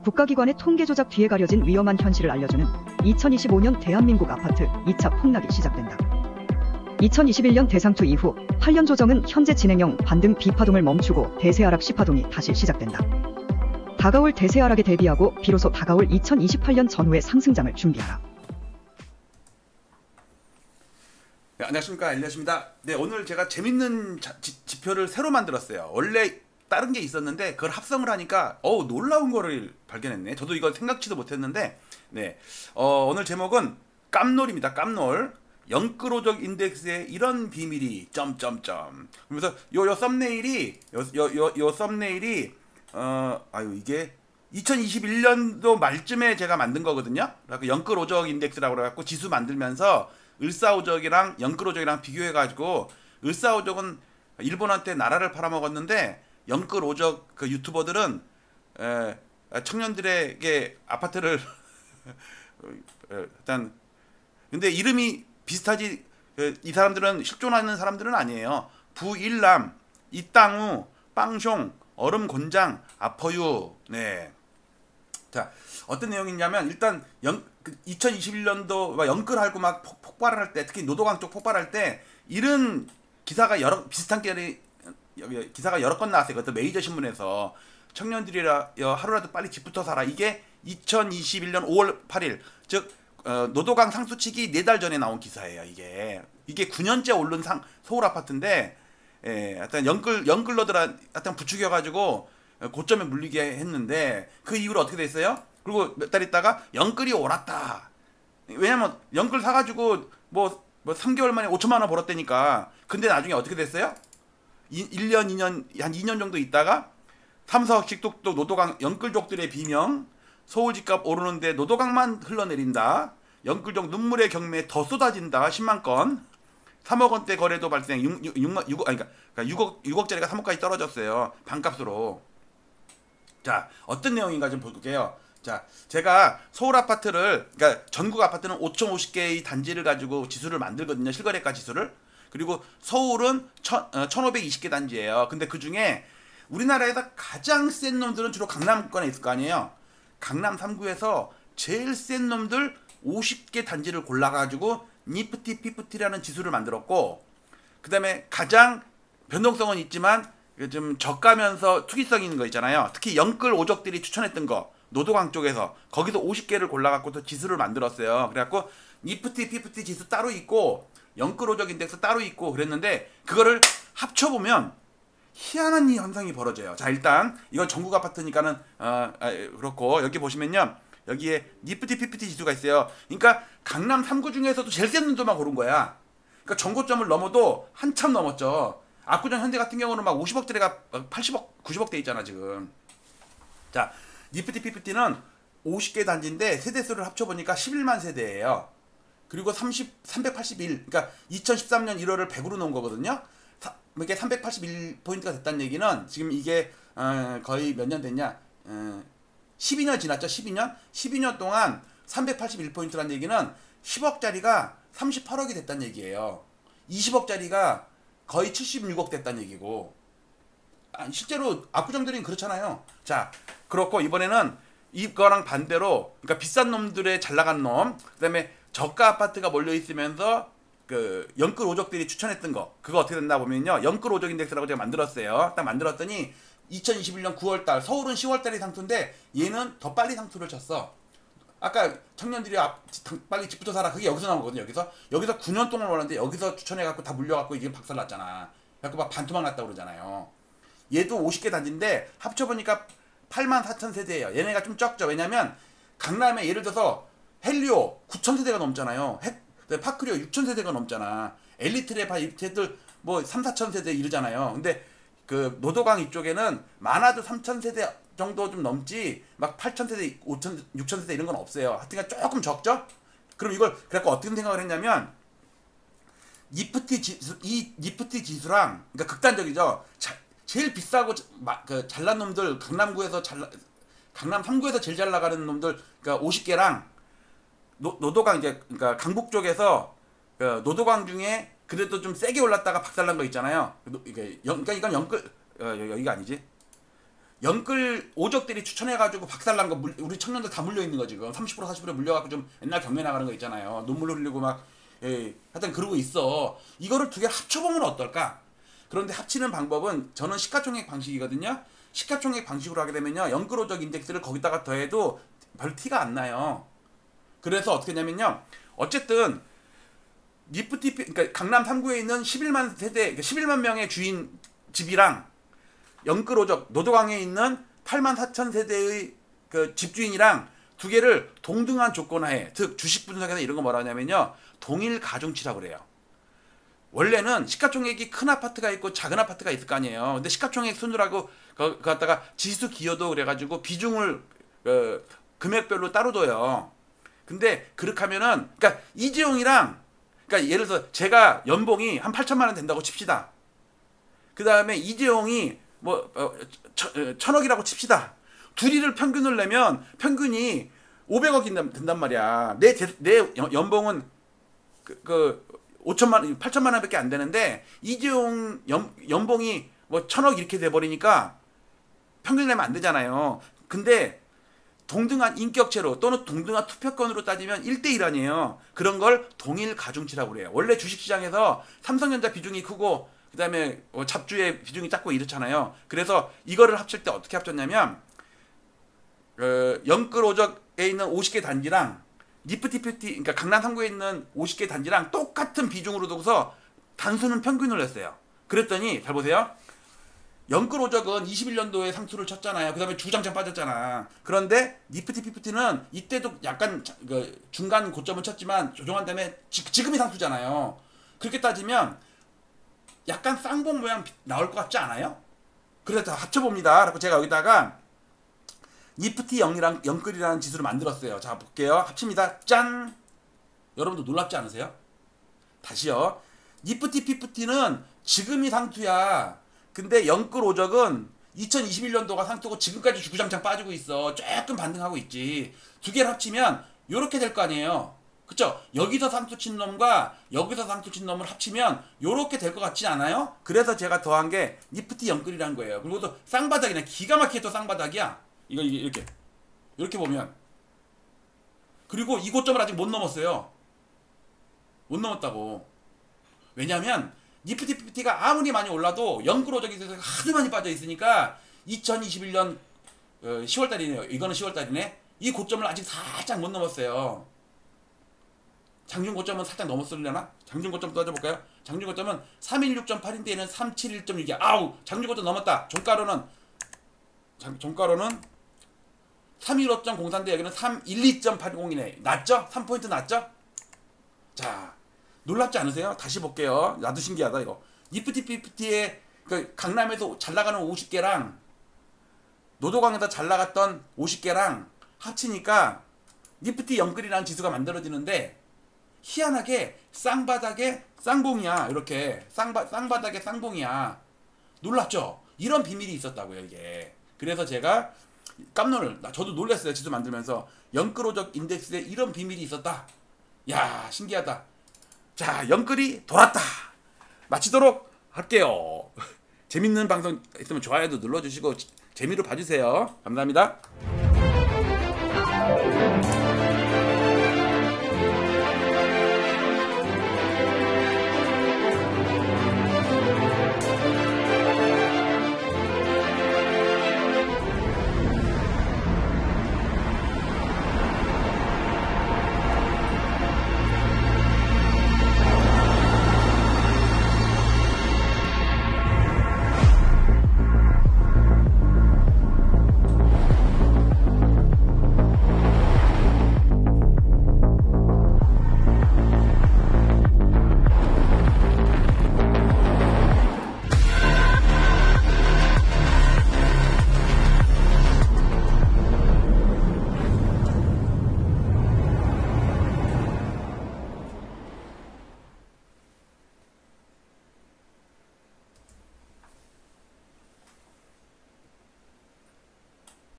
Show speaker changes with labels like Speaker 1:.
Speaker 1: 국가기관의 통계 조작 뒤에 가려진 위험한 현실을 알려주는 2025년 대한민국 아파트 2차 폭락이 시작된다. 2021년 대상투 이후 8년 조정은 현재 진행형 반등 B파동을 멈추고 대세하락 C파동이 다시 시작된다. 다가올 대세하락에 대비하고 비로소 다가올 2028년 전후의 상승장을 준비하라.
Speaker 2: 네, 안녕하십니까, 엘리엇입니다. 네, 오늘 제가 재밌는 지표를 새로 만들었어요. 원래 다른 게 있었는데 그걸 합성을 하니까 놀라운 거를 발견했네. 저도 이거 생각지도 못했는데, 네, 오늘 제목은 깜놀입니다. 깜놀. 영끌오적 인덱스에 이런 비밀이 점점점. 그래서 요 썸네일이 이게 2021년도 말쯤에 제가 만든 거거든요. 그래서 영끌오적 인덱스라고 그래갖고 지수 만들면서 을사오적이랑 영끌오적이랑 비교해가지고, 을사오적은 일본한테 나라를 팔아먹었는데 영끌오적 그 유튜버들은 청년들에게 아파트를 일단, 근데 이름이 비슷하지. 이 사람들은 실존하는 사람들은 아니에요. 부일남, 이땅우, 빵숑, 얼음곤장, 아퍼유. 네. 자, 어떤 내용이냐면, 일단 2021년도 영끌하고 막 폭발을 할 때, 특히 노도강 쪽 폭발할 때 이런 기사가 비슷한 기사가 여러 건 나왔어요. 그것도 메이저 신문에서 청년들이라 하루라도 빨리 집부터 사라. 이게 2021년 5월 8일, 즉 노도강 상수치기 4달 전에 나온 기사예요. 이게 9년째 오른 서울 아파트인데, 하여튼 영끌러들 하여튼 부추겨가지고 고점에 물리게 했는데, 그 이후로 어떻게 됐어요? 그리고 몇 달 있다가 영끌이 옳았다. 왜냐면 영끌 사가지고 뭐 3개월 만에 5천만 원 벌었다니까. 근데 나중에 어떻게 됐어요? 1년, 2년, 한 2년 정도 있다가 3, 4억씩 뚝뚝 노도강 영끌족들의 비명, 서울 집값 오르는데 노도강만 흘러내린다. 영끌족 눈물의 경매에 더 쏟아진다. 10만 건. 3억 원대 거래도 발생. 6억짜리가 3억까지 떨어졌어요. 반값으로. 자, 어떤 내용인가 좀 볼게요. 자, 제가 서울 아파트를, 그러니까 전국 아파트는 5,050개의 단지를 가지고 지수를 만들거든요. 실거래가 지수를. 그리고 서울은 1,520개 단지예요. 근데 그 중에 우리나라에서 가장 센 놈들은 주로 강남권에 있을 거 아니에요. 강남 3구에서 제일 센 놈들 50개 단지를 골라가지고 니프티 피프티라는 지수를 만들었고, 그 다음에 가장 변동성은 있지만 좀 저가면서 투기성 있는 거 있잖아요. 특히 영끌 오적들이 추천했던 거, 노도강 쪽에서 거기서 50개를 골라갖고 또 지수를 만들었어요. 그래갖고 니프티 피프티 지수 따로 있고 영끌 오적 인덱스 따로 있고 그랬는데, 그거를 합쳐보면 희한한 현상이 벌어져요. 자, 일단 이건 전국 아파트니까는 그렇고, 여기 보시면요, 여기에 니프티 피프티 지수가 있어요. 그러니까 강남 3구 중에서도 제일 센 놈들만 고른 거야. 그러니까 정고점을 넘어도 한참 넘었죠. 압구정 현대 같은 경우는 막 50억짜리가 80억, 90억대 있잖아 지금. 자, 니프티 피프티는 50개 단지인데 세대수를 합쳐보니까 11만 세대예요. 그리고 381, 그러니까 2013년 1월을 100으로 놓은 거거든요. 이게 381포인트가 됐다는 얘기는 지금 이게 거의 몇 년 됐냐, 12년 지났죠. 12년 동안 381포인트라는 얘기는 10억짜리가 38억이 됐다는 얘기예요. 20억짜리가 거의 76억 됐다는 얘기고, 실제로 압구정들은 그렇잖아요. 자, 그렇고 이번에는 이거랑 반대로, 그러니까 비싼 놈들의 잘 나간 놈, 그 다음에 저가 아파트가 몰려있으면서 그 영끌 오적들이 추천했던 거, 그거 어떻게 된다 보면요, 영끌 오적 인덱스라고 제가 만들었어요. 딱 만들었더니 2021년 9월달, 서울은 10월달이 상투인데 얘는 더 빨리 상투를 쳤어. 아까 청년들이 빨리 집부터 사라, 그게 여기서 나온 거거든요. 여기서 9년 동안 올랐는데 여기서 추천해갖고 다 물려갖고 이게 박살났잖아. 그래갖고 막 반토막 났다고 그러잖아요. 얘도 50개 단지인데 합쳐보니까 8만 4천 세대예요. 얘네가 좀 적죠. 왜냐면 강남에 예를 들어서 헬리오 9천 세대가 넘잖아요. 파크리오 6천 세대가 넘잖아. 엘리트랩 이들 뭐 3, 4천 세대 이러잖아요. 근데 그 노도강 이쪽에는 많아도 3천 세대 정도 좀 넘지, 막 8천 세대, 5천, 6천 세대 이런 건 없어요. 하여튼 조금 적죠? 그럼 이걸 그래갖고 어떻게 생각을 했냐면, 니프티 지수랑, 그러니까 극단적이죠. 제일 비싸고 잘난 놈들, 강남구에서 강남 3구에서 제일 잘 나가는 놈들, 그러니까 50개랑 노도강, 이제 그러니까 강북 쪽에서 노도강 중에 그래도 좀 세게 올랐다가 박살난 거 있잖아요. 그러니까 이건 여기가 아니지. 영끌 오적들이 추천해가지고 박살난 거 우리 청년들 다 물려 있는 거 지금 30% 40% 물려갖고 좀 옛날 경매 나가는 거 있잖아요. 눈물 흘리고 막 하여튼 그러고 있어. 이거를 두 개 합쳐보면 어떨까? 그런데 합치는 방법은 저는 시가총액 방식이거든요. 시가총액 방식으로 하게 되면요, 영끌 오적 인덱스를 거기다가 더해도 별 티가 안 나요. 그래서 어떻게 하냐면요, 어쨌든 니프티, 그러니까 강남 3구에 있는 11만 세대, 11만 명의 주인 집이랑 영끌 오적 노도강에 있는 8만 4천 세대의 그 집주인이랑 두 개를 동등한 조건하에, 즉 주식 분석에서 이런 거 뭐라 하냐면요, 동일 가중치라고 그래요. 원래는 시가총액이 큰 아파트가 있고 작은 아파트가 있을 거 아니에요. 근데 시가총액 순으라고 그 갖다가 지수 기여도 그래가지고 비중을 금액별로 따로 둬요. 근데 그렇게 하면은, 그러니까 이재용이랑, 그러니까 예를 들어서 제가 연봉이 한 8천만 원 된다고 칩시다. 그 다음에 이재용이 뭐 1,000억이라고 칩시다. 둘이를 평균을 내면 평균이 500억이 된단 말이야. 내 연봉은 8천만 원밖에 안 되는데 이재용 연봉이 뭐 1,000억 이렇게 돼버리니까 평균 내면 안 되잖아요. 근데 동등한 인격체로 또는 동등한 투표권으로 따지면 1대1 아니에요. 그런 걸 동일 가중치라고 그래요. 원래 주식시장에서 삼성전자 비중이 크고 그 다음에 잡주의 비중이 작고 이렇잖아요. 그래서 이거를 합칠 때 어떻게 합쳤냐면 영끌 오적에 있는 50개 단지랑 니프티 피프티, 그러니까 강남 3구에 있는 50개 단지랑 똑같은 비중으로 둬서 단수는 평균을 냈어요. 그랬더니 잘 보세요. 영끌 오적은 21년도에 상투를 쳤잖아요. 그 다음에 주장창 빠졌잖아. 그런데 니프티 피프티는 이때도 약간 중간 고점을 쳤지만 조정한 다음에 지금이 상투잖아요. 그렇게 따지면 약간 쌍봉 모양 나올 것 같지 않아요? 그래서 합쳐봅니다. 그래서 제가 여기다가 니프티 0이랑 영끌이라는 지수를 만들었어요. 자, 볼게요. 합칩니다. 짠! 여러분도 놀랍지 않으세요? 다시요. 니프티 피프티는 지금이 상투야. 근데 영끌 오적은 2021년도가 상투고 지금까지 주구장창 빠지고 있어. 조금 반등하고 있지. 두 개를 합치면 요렇게 될 거 아니에요. 그쵸? 여기서 상투 친 놈과 여기서 상투 친 놈을 합치면 요렇게 될 것 같지 않아요? 그래서 제가 더한 게 니프티 영끌이란 거예요. 그리고 또 쌍바닥이네. 기가 막히게 또 쌍바닥이야. 이거 이렇게 보면. 그리고 이 고점을 아직 못 넘었어요. 못 넘었다고. 왜냐면 니프티 피프티가 아무리 많이 올라도 영끌 오적에 대해서 하도 많이 빠져 있으니까 2021년 10월달이네요. 이거는 10월달이네. 이 고점을 아직 살짝 못 넘었어요. 장중 고점은 살짝 넘었으려나? 장중 고점 따져볼까요? 장중 고점은 316.8인데 얘는 371.6이야. 아우! 장중 고점 넘었다. 종가로는 315.04인데 여기는 312.80이네. 낮죠? 3포인트 낮죠? 자, 놀랍지 않으세요? 다시 볼게요. 나도 신기하다 이거. 니프티 피프티의 강남에서 잘 나가는 50개랑 노도강에서 잘 나갔던 50개랑 합치니까 니프티 영끌이라는 지수가 만들어지는데 희한하게 쌍바닥에 쌍봉이야. 이렇게 쌍바닥에 쌍봉이야. 놀랍죠? 이런 비밀이 있었다고요 이게. 그래서 제가 저도 놀랐어요. 지수 만들면서 영끌 오적 인덱스에 이런 비밀이 있었다. 야, 신기하다. 자, 영끌이 돌았다. 마치도록 할게요. 재밌는 방송 있으면 좋아요도 눌러주시고 재미로 봐주세요. 감사합니다.